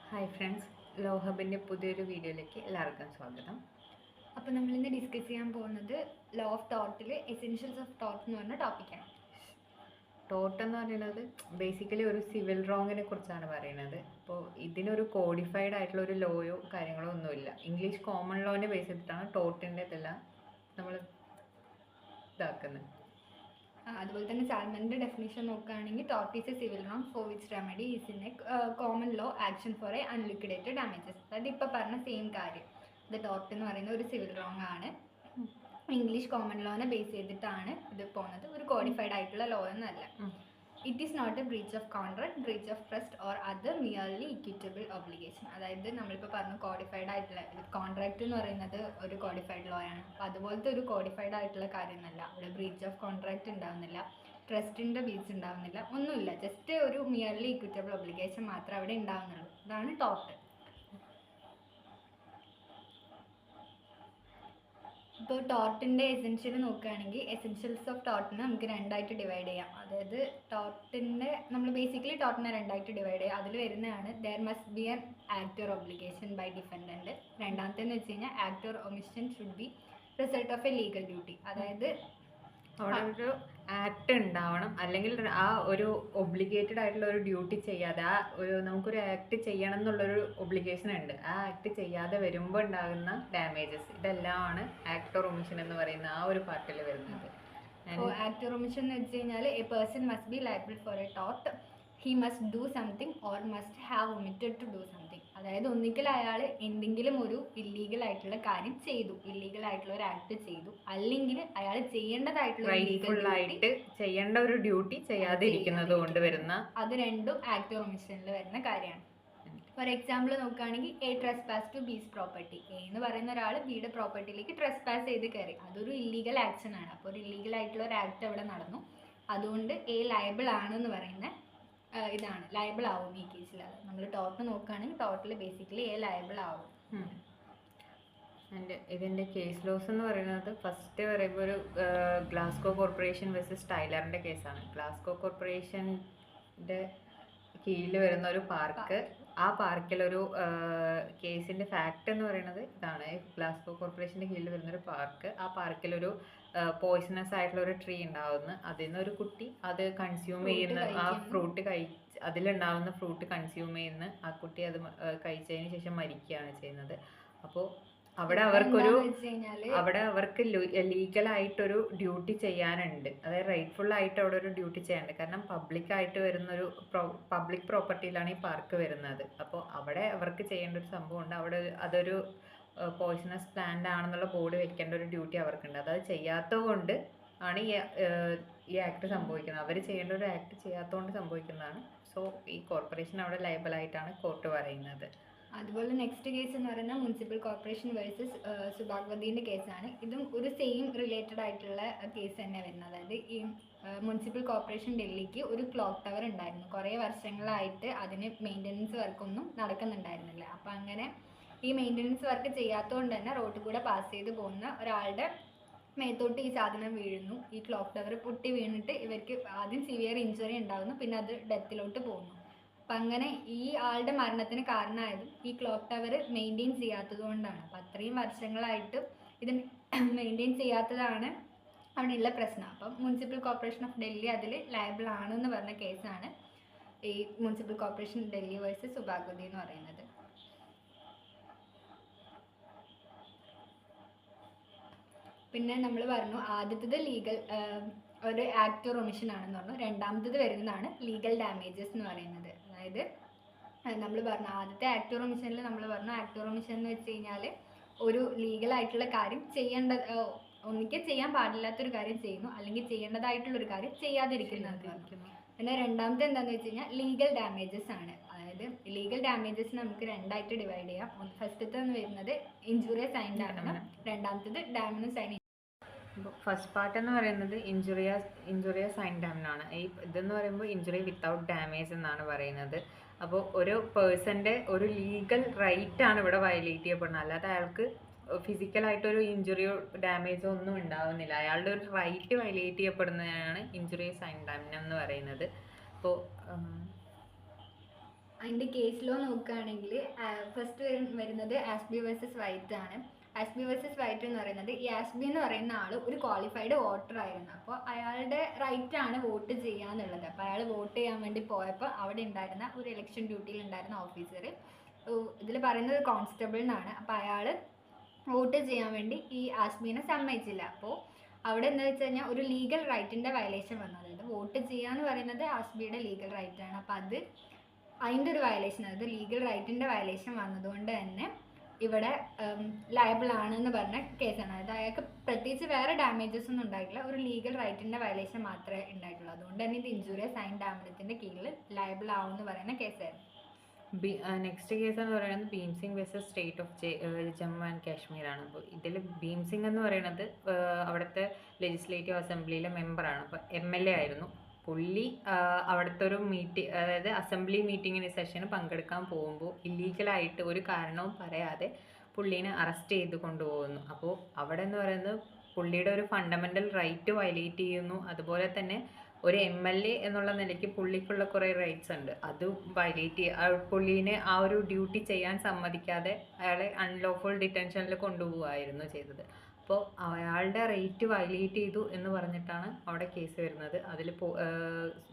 Hi friends, law ഹബിൻ്റെ പുതിയൊരു വീഡിയോയിലേക്ക് എല്ലാവർക്കും സ്വാഗതം. അപ്പോൾ നമ്മളിന്ന് ഡിസ്കസ് ചെയ്യാൻ പോകുന്നത് ലോ ഓഫ് തോട്ടിൽ എസെൻഷ്യൽസ് ഓഫ് തോട്ട് എന്ന് പറഞ്ഞ ടോപ്പിക്കാണ്. തോട്ട് എന്ന് പറയുന്നത് ബേസിക്കലി ഒരു സിവിൽ റോങ്ങിനെ കുറിച്ചാണ് പറയുന്നത്. അപ്പോൾ ഇതിനൊരു കോഡിഫൈഡ് ആയിട്ടുള്ള ഒരു ലോയോ കാര്യങ്ങളോ ഒന്നുമില്ല. ഇംഗ്ലീഷ് കോമൺ ലോനെ ബേസ് ചെയ്തിട്ടാണ് തോട്ടിൻ്റെ ഇതെല്ലാം നമ്മൾ ഇതാക്കുന്നത്. അതുപോലെ തന്നെ സാൽമൻ്റെ ഡെഫിനേഷൻ നോക്കുകയാണെങ്കിൽ തോട്ട് is a civil wrong for which remedy is in a common law action for a unliquidated damages. അതായത് ഇപ്പോൾ പറഞ്ഞ സെയിം കാര്യം. ഇത് തോട്ട് എന്ന് പറയുന്ന ഒരു സിവിൽ റോങ് ആണ്. ഇംഗ്ലീഷ് കോമൺ ലോനെ ബേസ് ചെയ്തിട്ടാണ് ഇത് പോകുന്നത്. ഒരു കോഡിഫൈഡ് ആയിട്ടുള്ള ലോ എന്നല്ല. It is not a breach of contract, breach of trust or other merely equitable obligation. അതായത് നമ്മളിപ്പോൾ പറഞ്ഞു കോഡിഫൈഡ് ആയിട്ടുള്ള കോൺട്രാക്ട് എന്ന് പറയുന്നത് ഒരു കോഡിഫൈഡ് ലോ ആണ്. അപ്പോൾ അതുപോലത്തെ ഒരു കോഡിഫൈഡ് ആയിട്ടുള്ള കാര്യമൊന്നുമല്ല. അവിടെ ബ്രീച്ച് ഓഫ് കോൺട്രാക്ട് ഉണ്ടാവുന്നില്ല, ട്രസ്റ്റിൻ്റെ ബീച്ച് ഉണ്ടാവുന്നില്ല, ഒന്നുമില്ല. ജസ്റ്റ് ഒരു മിയർലി ഇക്വിറ്റബിൾ ഒബ്ലിഗേഷൻ മാത്രമേ അവിടെ ഉണ്ടാവുന്നുള്ളൂ. ഇതാണ് തോട്ട്. ഇപ്പോൾ ടോട്ടിൻ്റെ എസെൻഷ്യൽ നോക്കുകയാണെങ്കിൽ എസെൻഷ്യൽസ് ഓഫ് ടോട്ടിനെ നമുക്ക് രണ്ടായിട്ട് ഡിവൈഡ് ചെയ്യാം. അതായത് ടോട്ടിൻ്റെ നമ്മൾ ബേസിക്കലി ടോട്ടിനെ രണ്ടായിട്ട് ഡിവൈഡ് ചെയ്യാം. അതിൽ വരുന്നതാണ് there must be an act or obligation by defendant. രണ്ടാമത്തേന്ന് വെച്ച് കഴിഞ്ഞാൽ act or omission should be result of a legal duty. അതായത് അവിടെ ഒരു ആക്ട് ഉണ്ടാവണം, അല്ലെങ്കിൽ ആ ഒരു ഒബ്ലിഗേറ്റഡ് ആയിട്ടുള്ള ഒരു ഡ്യൂട്ടി ചെയ്യാതെ നമുക്കൊരു ആക്ട് ചെയ്യണം എന്നുള്ളൊരു ഒബ്ലിഗേഷൻ ഉണ്ട്. ആ ആക്ട് ചെയ്യാതെ വരുമ്പോൾ ഉണ്ടാകുന്ന ഡാമേജസ്, ഇതെല്ലാമാണ് ആക്ട് ഓർ ഒമിഷൻ എന്ന് പറയുന്ന ആ ഒരു പാർട്ടിൽ വരുന്നത്. ആക്ട് ഓർ ഒമിഷൻ എന്ന് വെച്ച് കഴിഞ്ഞാൽ a person must be liable for a തോട്ട്, he must do something or must have omitted to do something. അതായത് ഒന്നിക്കൽ അയാൾ എന്തെങ്കിലും ഒരു ഇല്ലീഗൽ ആയിട്ടുള്ള കാര്യം ചെയ്തു, ഇല്ലീഗൽ ആയിട്ടുള്ള ഒരു ആക്ട് ചെയ്തു, അല്ലെങ്കിൽ അയാൾ ചെയ്യേണ്ടതായിട്ടുള്ള ചെയ്യേണ്ട ഒരു ഡ്യൂട്ടി ചെയ്യാതിരിക്കുന്നത് കൊണ്ട് വരുന്ന, അത് രണ്ടും ആക്ട് ഓർ ഒമിഷനിൽ വരുന്ന കാര്യമാണ്. ഫോർ എക്സാമ്പിൾ നോക്കുകയാണെങ്കിൽ A trespass to B's property. A എന്ന് പറയുന്ന ഒരാൾ ബിയുടെ പ്രോപ്പർട്ടിയിലേക്ക് ട്രെസ്പാസ് ചെയ്ത് കയറി. അതൊരു ഇല്ലീഗൽ ആക്ഷൻ ആണ്. അപ്പോൾ ഒരു ഇല്ലീഗൽ ആയിട്ടുള്ള ഒരു ആക്ട് അവിടെ നടന്നു. അതുകൊണ്ട് എ ലയബിൾ ആണെന്ന് പറയുന്ന ഇതാണ്, ലയബിൾ ആവും ഈ കേസിൽ. നമ്മൾ ടോട്ട് നോക്കുകയാണെങ്കിൽ ടോട്ടിൽ ബേസിക്കലി എ ലയബിൾ ആവും. ഇതിൻ്റെ കേസ് ലോസ് എന്ന് പറയുന്നത് ഫസ്റ്റ് പറയുമ്പോൾ ഒരു ഗ്ലാസ്കോ കോർപ്പറേഷൻ വേഴ്സസ് ടൈലറിൻ്റെ കേസാണ്. ഗ്ലാസ്കോ കോർപ്പറേഷൻ്റെ കീഴിൽ വരുന്ന ഒരു പാർക്ക്, ആ പാർക്കിലൊരു കേസിൻ്റെ ഫാക്റ്റ് എന്ന് പറയുന്നത് ഇതാണ്. ഗ്ലാസ്കോ കോർപ്പറേഷൻ്റെ കീഴിൽ വരുന്നൊരു പാർക്ക്, ആ പാർക്കിലൊരു പോയ്സണസ് ആയിട്ടുള്ള ഒരു ട്രീ ഉണ്ടാവുന്നു. അതിൽ നിന്നൊരു കുട്ടി അത് കൺസ്യൂം ചെയ്യുന്ന, ആ ഫ്രൂട്ട് അതിലുണ്ടാവുന്ന ഫ്രൂട്ട് കൺസ്യൂം ചെയ്യുന്ന ആ കുട്ടി അത് കഴിച്ചതിന് ശേഷം മരിക്കുകയാണ് ചെയ്യുന്നത്. അപ്പോൾ അവിടെ അവർക്ക് ലീഗലായിട്ടൊരു ഡ്യൂട്ടി ചെയ്യാനുണ്ട്. അതായത് റൈറ്റ്ഫുൾ ആയിട്ട് അവിടെ ഒരു ഡ്യൂട്ടി ചെയ്യാനുണ്ട്. കാരണം പബ്ലിക്കായിട്ട് വരുന്നൊരു പബ്ലിക് പ്രോപ്പർട്ടിയിലാണ് ഈ പാർക്ക് വരുന്നത്. അപ്പോൾ അവിടെ അവർക്ക് ചെയ്യേണ്ട ഒരു സംഭവമുണ്ട്. അവിടെ അതൊരു പോയ്സണസ് പ്ലാന്റ് ആണെന്നുള്ള ബോർഡ് വെക്കേണ്ട ഒരു ഡ്യൂട്ടി അവർക്കുണ്ട്. അത് ചെയ്യാത്തത് കൊണ്ട് ആണ് ഈ ആക്ട് സംഭവിക്കുന്നത്. അവർ ചെയ്യേണ്ട ഒരു ആക്ട് ചെയ്യാത്തതുകൊണ്ട് സംഭവിക്കുന്നതാണ്. സോ ഈ കോർപ്പറേഷൻ അവിടെ ലയബിളായിട്ടാണ് കോർട്ട് പറയുന്നത്. അതുപോലെ നെക്സ്റ്റ് കേസ് എന്ന് പറയുന്നത് മുനിസിപ്പൽ കോർപ്പറേഷൻ വേഴ്സസ് സുഭാഗ്വതിൻ്റെ കേസാണ്. ഇതും ഒരു സെയിം റിലേറ്റഡ് ആയിട്ടുള്ള കേസ് തന്നെ വരുന്നത്. അതായത് ഈ മുനിസിപ്പൽ കോർപ്പറേഷൻ ഡൽഹിക്ക് ഒരു ക്ലോക്ക് ടവർ ഉണ്ടായിരുന്നു. കുറേ വർഷങ്ങളായിട്ട് അതിന് മെയിൻ്റനൻസ് വർക്കൊന്നും നടക്കുന്നുണ്ടായിരുന്നില്ല. അപ്പം അങ്ങനെ ഈ മെയിൻ്റനൻസ് വർക്ക് ചെയ്യാത്തതുകൊണ്ട് തന്നെ റോഡിൽ കൂടെ പാസ് ചെയ്ത് പോകുന്ന ഒരാളുടെ മേത്തോട്ട് ഈ സാധനം വീഴുന്നു. ഈ ക്ലോക്ക് ടവർ പൊട്ടി വീണിട്ട് ഇവർക്ക് ആദ്യം സിവിയർ ഇഞ്ചുറി ഉണ്ടാകുന്നു, പിന്നെ അത് ഡെത്തിലോട്ട് പോകുന്നു. അപ്പം അങ്ങനെ ഈ ആളുടെ മരണത്തിന് കാരണമായതും ഈ ക്ലോക്ക് ടവർ മെയിൻറ്റെയിൻ ചെയ്യാത്തത് കൊണ്ടാണ്. അപ്പം അത്രയും വർഷങ്ങളായിട്ട് ഇത് മെയിൻറ്റെയിൻ ചെയ്യാത്തതാണ് അവിടെയുള്ള പ്രശ്നം. അപ്പം മുനിസിപ്പൽ കോർപ്പറേഷൻ ഓഫ് ഡൽഹി അതിൽ ലയബിൾ ആണെന്ന് പറഞ്ഞ കേസാണ് ഈ മുനിസിപ്പൽ കോർപ്പറേഷൻ ഡൽഹി വേഴ്സസ് സുഭാഗ്വതി എന്ന് പറയുന്നത്. പിന്നെ നമ്മൾ പറഞ്ഞു ആദ്യത്തേത് ലീഗൽ ഒരു ആക്ട് ഓർ ഒമിഷൻ ആണെന്ന് പറഞ്ഞു. രണ്ടാമത്തേത് വരുന്നതാണ് ലീഗൽ ഡാമേജസ് എന്ന് പറയുന്നത്. അതായത് നമ്മൾ പറഞ്ഞു ആദ്യത്തെ ആക്ട് ഓർ ഒമിഷനിൽ നമ്മൾ പറഞ്ഞു ആക്ട് ഓർ ഒമിഷൻ എന്ന് വെച്ച് കഴിഞ്ഞാൽ ഒരു ലീഗലായിട്ടുള്ള കാര്യം ഒന്നിക്കൽ ചെയ്യാൻ പാടില്ലാത്തൊരു കാര്യം ചെയ്യുന്നു, അല്ലെങ്കിൽ ചെയ്യേണ്ടതായിട്ടുള്ളൊരു കാര്യം ചെയ്യാതിരിക്കുന്നത്. പിന്നെ രണ്ടാമത്തെ എന്താണെന്ന് വെച്ച് കഴിഞ്ഞാൽ ലീഗൽ ഡാമേജസ് ആണ്. അതായത് ലീഗൽ ഡാമേജസ് നമുക്ക് രണ്ടായിട്ട് ഡിവൈഡ് ചെയ്യാം. ഫസ്റ്റത്തെ വരുന്നത് ഇഞ്ചുറിയസ് സൈൻ ഡാമേജ്, രണ്ടാമത്തേത് ഡാമേജ് സൈൻ. ഫസ്റ്റ് പാർട്ട് എന്ന് പറയുന്നത് ഇഞ്ചുറിയസ് സൈൻ ഡാമേജാണ്. ഇതെന്ന് പറയുമ്പോൾ ഇഞ്ചുറി വിത്തൗട്ട് ഡാമേജ് എന്നാണ് പറയുന്നത്. അപ്പോൾ ഒരു പേഴ്സൻ്റെ ഒരു ലീഗൽ റൈറ്റാണ് ഇവിടെ വയലേറ്റ് ചെയ്യപ്പെടുന്നത്. അല്ലാതെ അയാൾക്ക് ഫിസിക്കലായിട്ടൊരു ഇഞ്ചുറിയോ ഡാമേജോ ഒന്നും ഉണ്ടാവുന്നില്ല. അയാളുടെ ഒരു റൈറ്റ് വയലേറ്റ് ചെയ്യപ്പെടുന്നതാണ് ഇഞ്ചുറിയസ് സൈൻ ഡാമേജ് എന്ന് പറയുന്നത്. അപ്പോൾ അതിൻ്റെ കേസ് ലോ നോക്കുകയാണെങ്കിൽ ഫസ്റ്റ് വരുന്നത് ആസ്ബി വേഴ്സസ് വൈറ്റ് ആണ്. ആസ്ബി വേഴ്സസ് വൈറ്റ് എന്ന് പറയുന്നത്, ഈ ആസ്ബി എന്ന് പറയുന്ന ആൾ ഒരു ക്വാളിഫൈഡ് വോട്ടർ ആയിരുന്നു. അപ്പോൾ അയാളുടെ റൈറ്റ് ആണ് വോട്ട് ചെയ്യാന്നുള്ളത്. അപ്പോൾ അയാൾ വോട്ട് ചെയ്യാൻ വേണ്ടി പോയപ്പോൾ അവിടെ ഉണ്ടായിരുന്ന ഒരു ഇലക്ഷൻ ഡ്യൂട്ടിയിൽ ഉണ്ടായിരുന്ന ഓഫീസർ, ഇതിൽ പറയുന്നത് കോൺസ്റ്റബിൾ എന്നാണ്, അപ്പോൾ അയാൾ വോട്ട് ചെയ്യാൻ വേണ്ടി ഈ ആസ്ബീനെ സമ്മതിച്ചില്ല. അപ്പോൾ അവിടെ എന്താ വെച്ച് കഴിഞ്ഞാൽ ഒരു ലീഗൽ റൈറ്റിൻ്റെ വയലേഷൻ വന്നു. അതായത് വോട്ട് ചെയ്യാന്ന് പറയുന്നത് ആസ്ബിയുടെ ലീഗൽ റൈറ്റ് ആണ്. അപ്പോൾ അതിൻ്റെ ഒരു വയലേഷൻ, അതായത് ലീഗൽ റൈറ്റിൻ്റെ വയലേഷൻ വന്നതുകൊണ്ട് തന്നെ ഇവിടെ ലയബിൾ ആണെന്ന് പറഞ്ഞ കേസാണ്. അതായത് അയാൾക്ക് പ്രത്യേകിച്ച് വേറെ ഡാമേജസ് ഒന്നും ഉണ്ടായിട്ടില്ല, ഒരു ലീഗൽ റൈറ്റിൻ്റെ വയലേഷൻ മാത്രമേ ഉണ്ടായിട്ടുള്ളൂ. അതുകൊണ്ട് തന്നെ ഇത് ഇൻജൂറിയസ് സൈൻ ഡാമേജത്തിൻ്റെ കീഴിൽ ലയബിൾ ആവുമെന്ന് പറയുന്ന കേസായിരുന്നു. നെക്സ്റ്റ് കേസ് എന്ന് പറയുന്നത് Bhim Singh versus state of Jammu and Kashmir ആണ്. അപ്പോൾ ഇതിൽ ഭീം സിംഗ് എന്ന് പറയുന്നത് അവിടുത്തെ ലെജിസ്ലേറ്റീവ് അസംബ്ലിയിലെ മെമ്പറാണ്. അപ്പോൾ MLA ആയിരുന്നു പുള്ളി. അവിടുത്തെ ഒരു അതായത് അസംബ്ലി മീറ്റിങ്ങിന് സെഷന് പങ്കെടുക്കാൻ പോകുമ്പോൾ ഇല്ലീഗലായിട്ട് ഒരു കാരണവും പറയാതെ പുള്ളീനെ അറസ്റ്റ് ചെയ്ത് കൊണ്ടുപോകുന്നു. അപ്പോൾ അവിടെ എന്ന് പറയുന്നത് പുള്ളിയുടെ ഒരു ഫണ്ടമെൻ്റൽ റൈറ്റ് വയലേറ്റ് ചെയ്യുന്നു. അതുപോലെ തന്നെ ഒരു MLA എന്നുള്ള നിലയ്ക്ക് പുള്ളിക്കുള്ള കുറേ റൈറ്റ്സ് ഉണ്ട്, അത് വയലേറ്റ് പുള്ളീനെ ആ ഒരു ഡ്യൂട്ടി ചെയ്യാൻ സമ്മതിക്കാതെ അയാളെ അൺലോഫുൾ ഡിറ്റൻഷനിൽ കൊണ്ടുപോവുകയായിരുന്നു ചെയ്തത്. അപ്പോൾ അയാളുടെ റൈറ്റ് വയലേറ്റ് ചെയ്തു എന്ന് പറഞ്ഞിട്ടാണ് അവിടെ കേസ് വരുന്നത്. അതിൽ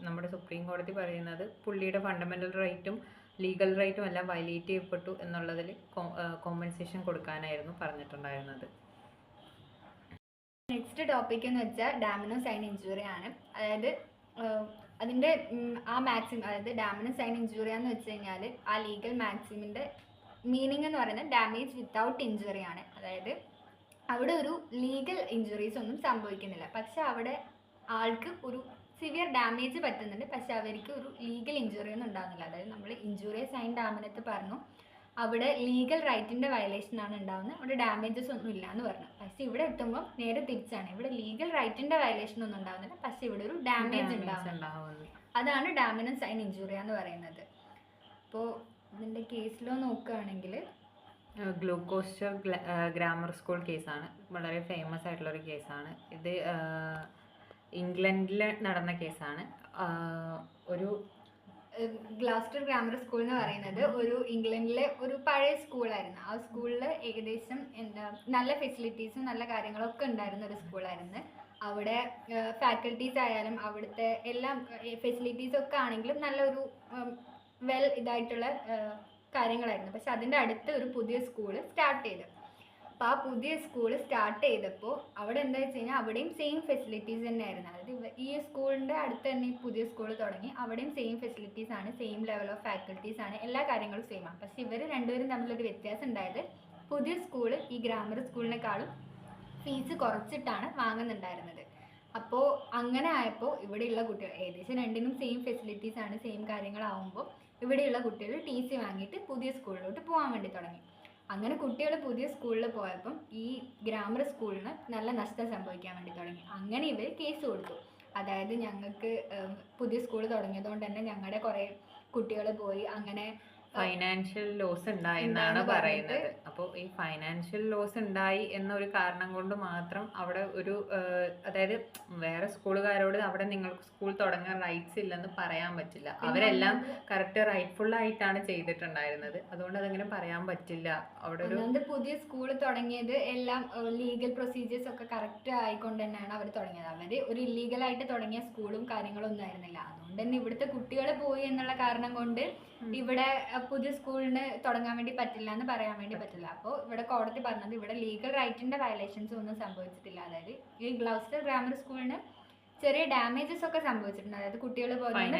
നമ്മുടെ സുപ്രീം കോടതി പറയുന്നത് പുള്ളിയുടെ ഫണ്ടമെൻ്റൽ റൈറ്റും ലീഗൽ റൈറ്റും എല്ലാം വയലേറ്റ് ചെയ്യപ്പെട്ടു എന്നുള്ളതിൽ കോമ്പൻസേഷൻ കൊടുക്കാനായിരുന്നു പറഞ്ഞിട്ടുണ്ടായിരുന്നത്. നെക്സ്റ്റ് ടോപ്പിക് എന്ന് വെച്ചാൽ ഡാമിനോ സൈൻ ഇഞ്ചുറി ആണ്. അതായത് അതിൻ്റെ ആ മാക്സിമം, അതായത് ഡാമിനോ സൈൻ ഇഞ്ചുറി എന്ന് വെച്ച് കഴിഞ്ഞാൽ ആ ലീഗൽ മാക്സിമിൻ്റെ മീനിങ് എന്ന് പറയുന്നത് ഡാമേജ് വിത്തൗട്ട് ഇഞ്ചുറി ആണ്. അതായത് അവിടെ ഒരു ലീഗൽ ഇഞ്ചുറീസ് ഒന്നും സംഭവിക്കുന്നില്ല, പക്ഷെ അവിടെ ആൾക്ക് ഒരു സിവിയർ ഡാമേജ് പറ്റുന്നുണ്ട്, പക്ഷെ അവർക്ക് ഒരു ലീഗൽ ഇഞ്ചുറി ഒന്നും ഉണ്ടാകുന്നില്ല. അതായത് നമ്മൾ ഇഞ്ചുറിയസ് സൈൻ ഡാമിനകത്ത് പറഞ്ഞു അവിടെ ലീഗൽ റൈറ്റിൻ്റെ വയലേഷനാണ് ഉണ്ടാകുന്നത്, അവിടെ ഡാമേജസ് ഒന്നും ഇല്ല എന്ന് പറഞ്ഞു. പക്ഷെ ഇവിടെ എത്തുമ്പോൾ നേരെ തിരിച്ചാണ്, ഇവിടെ ലീഗൽ റൈറ്റിൻ്റെ വയലേഷൻ ഒന്നും ഉണ്ടാകുന്നില്ല, പക്ഷെ ഇവിടെ ഒരു ഡാമേജ് ഉണ്ടാകുന്നത്. അതാണ് ഡാമിനോ സൈൻ ഇഞ്ചുറി എന്ന് പറയുന്നത്. അപ്പോൾ ഇതിൻ്റെ കേസിലോ നോക്കുകയാണെങ്കിൽ ഗ്ലൂക്കോസ്റ്റർ ഗ്രാമർ സ്കൂൾ കേസാണ്. വളരെ ഫേമസ് ആയിട്ടുള്ളൊരു കേസാണ് ഇത്. ഇംഗ്ലണ്ടിൽ നടന്ന കേസാണ്. ഒരു ഗ്ലാസ്റ്റർ ഗ്രാമർ സ്കൂൾ എന്ന് പറയുന്നത് ഒരു ഇംഗ്ലണ്ടിലെ ഒരു പഴയ സ്കൂളായിരുന്നു. ആ സ്കൂളിൽ ഏകദേശം നല്ല ഫെസിലിറ്റീസും നല്ല കാര്യങ്ങളൊക്കെ ഉണ്ടായിരുന്ന ഒരു സ്കൂളായിരുന്നു. അവിടെ ഫാക്കൽറ്റീസ് ആയാലും അവിടുത്തെ എല്ലാം ഫെസിലിറ്റീസൊക്കെ ആണെങ്കിലും നല്ലൊരു ഇതായിട്ടുള്ള കാര്യങ്ങളായിരുന്നു. പക്ഷെ അതിൻ്റെ അടുത്ത് ഒരു പുതിയ സ്കൂൾ സ്റ്റാർട്ട് ചെയ്തു. അപ്പോൾ ആ പുതിയ സ്കൂൾ സ്റ്റാർട്ട് ചെയ്തപ്പോൾ അവിടെ എന്താ വെച്ച് കഴിഞ്ഞാൽ അവിടെയും സെയിം ഫെസിലിറ്റീസ് തന്നെയായിരുന്നു. അതായത് ഈ സ്കൂളിൻ്റെ അടുത്ത് തന്നെ ഈ പുതിയ സ്കൂൾ തുടങ്ങി, അവിടെയും സെയിം ഫെസിലിറ്റീസ് ആണ്, സെയിം ലെവൽ ഓഫ് ഫാക്കൽറ്റീസ് ആണ്, എല്ലാ കാര്യങ്ങളും സെയിം ആണ്. പക്ഷെ ഇവർ രണ്ടുപേരും തമ്മിലൊരു വ്യത്യാസം ഉണ്ടായത് പുതിയ സ്കൂൾ ഈ ഗ്രാമർ സ്കൂളിനേക്കാളും ഫീസ് കുറച്ചിട്ടാണ് വാങ്ങുന്നുണ്ടായിരുന്നത്. അപ്പോൾ അങ്ങനെ ആയപ്പോൾ ഇവിടെയുള്ള കുട്ടികൾ ഏകദേശം രണ്ടിനും സെയിം ഫെസിലിറ്റീസ് ആണ്, സെയിം കാര്യങ്ങളാവുമ്പോൾ ഇവിടെയുള്ള കുട്ടികൾ TC വാങ്ങിയിട്ട് പുതിയ സ്കൂളിലോട്ട് പോകാൻ വേണ്ടി തുടങ്ങി. അങ്ങനെ കുട്ടികൾ പുതിയ സ്കൂളിൽ പോയപ്പം ഈ ഗ്രാമർ സ്കൂളിന് നല്ല നഷ്ടം സംഭവിക്കാൻ വേണ്ടി തുടങ്ങി. അങ്ങനെ ഇവർ കേസ് കൊടുത്തു. അതായത് ഞങ്ങൾക്ക് പുതിയ സ്കൂൾ തുടങ്ങിയതുകൊണ്ട് തന്നെ ഞങ്ങളുടെ കുറേ കുട്ടികൾ പോയി, അങ്ങനെ ഫൈനാൻഷ്യൽ ലോസ് ഉണ്ടായി എന്നാണ് പറയുന്നത്. അപ്പോൾ ഈ ഫൈനാൻഷ്യൽ ലോസ് ഉണ്ടായി എന്നൊരു കാരണം കൊണ്ട് മാത്രം അവിടെ ഒരു അതായത് വേറെ സ്കൂളുകാരോട് അവിടെ നിങ്ങൾക്ക് സ്കൂൾ തുടങ്ങാൻ റൈറ്റ്സ് ഇല്ലെന്ന് പറയാൻ പറ്റില്ല. അവരെല്ലാം കറക്റ്റ് റൈറ്റ്ഫുൾ ആയിട്ടാണ് ചെയ്തിട്ടുണ്ടായിരുന്നത്, അതുകൊണ്ട് അതങ്ങനെ പറയാൻ പറ്റില്ല. അവിടെ ഒരു പുതിയ സ്കൂൾ തുടങ്ങിയത് എല്ലാം ലീഗൽ പ്രൊസീജിയേഴ്സ് ഒക്കെ കറക്റ്റ് ആയിക്കൊണ്ട് തന്നെയാണ് അവർ തുടങ്ങിയത്. അവർ ഒരു ഇല്ലീഗലായിട്ട് തുടങ്ങിയ സ്കൂളും കാര്യങ്ങളും ഒന്നും ആയിരുന്നില്ല. അതുകൊണ്ട് തന്നെ ഇവിടുത്തെ കുട്ടികൾ പോയി എന്നുള്ള കാരണം കൊണ്ട് ഇവിടെ പുതിയ സ്കൂളിന് തുടങ്ങാൻ വേണ്ടി പറ്റില്ല എന്ന് പറയാൻ വേണ്ടി പറ്റില്ല. അപ്പോൾ ഇവിടെ കോടതി പറഞ്ഞത് ഇവിടെ ലീഗൽ റൈറ്റിന്റെ വയലേഷൻസ് ഒന്നും സംഭവിച്ചിട്ടില്ല. അതായത് ഈ ഗ്ലൗസ്റ്റർ ഗ്രാമർ സ്കൂളിന് ചെറിയ ഡാമേജസ് ഒക്കെ സംഭവിച്ചിട്ടുണ്ട്, അതായത് കുട്ടികൾ പോയതുകൊണ്ട്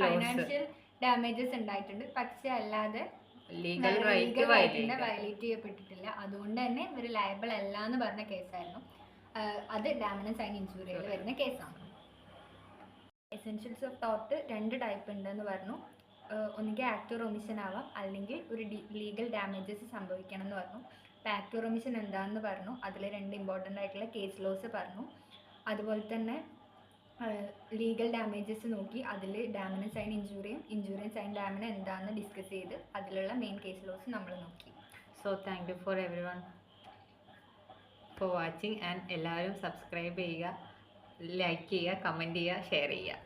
ഫൈനാൻഷ്യൽ ഡാമേജസ് ഉണ്ടായിട്ടുണ്ട്, പക്ഷെ അല്ലാതെ ലീഗൽ റൈറ്റിന്റെ വയലേറ്റ് ചെയ്യപ്പെട്ടിട്ടില്ല. അതുകൊണ്ട് തന്നെ ഇവർ ലയബിൾ അല്ല എന്ന് പറഞ്ഞ കേസായിരുന്നു. അത് ഡാമിനോ സൈൻ ഇഞ്ചുറിയിൽ വരുന്ന കേസാണ്. എസെൻഷ്യൽസ് ഓഫ് ടോർട്ട് 2 ടൈപ്പ് ഉണ്ടെന്ന് പറഞ്ഞു. ഒന്നുകിൽ ആക്ട് ഓർ ഒമിഷൻ ആവാം, അല്ലെങ്കിൽ ഒരു ലീഗൽ ഡാമേജസ് സംഭവിക്കണം എന്ന് പറഞ്ഞു. അപ്പോൾ ആക്ട് ഓർ ഒമിഷൻ എന്താണെന്ന് പറഞ്ഞു, അതിൽ 2 ഇമ്പോർട്ടൻ്റ് ആയിട്ടുള്ള കേസ് ലോസ് പറഞ്ഞു. അതുപോലെ തന്നെ ലീഗൽ ഡാമേജസ് നോക്കി, അതിൽ ഡാമിനോ സൈൻ ഇഞ്ചുറിയൻ സൈൻ ഡാമിനോ എന്താണെന്ന് ഡിസ്കസ് ചെയ്ത് അതിലുള്ള മെയിൻ കേസ് ലോസ് നമ്മൾ നോക്കി. So thank you for every one for watching, and എല്ലാവരും സബ്സ്ക്രൈബ് ചെയ്യുക, ലൈക്ക് ചെയ്യുക, കമൻറ്റ് ചെയ്യുക, ഷെയർ ചെയ്യുക.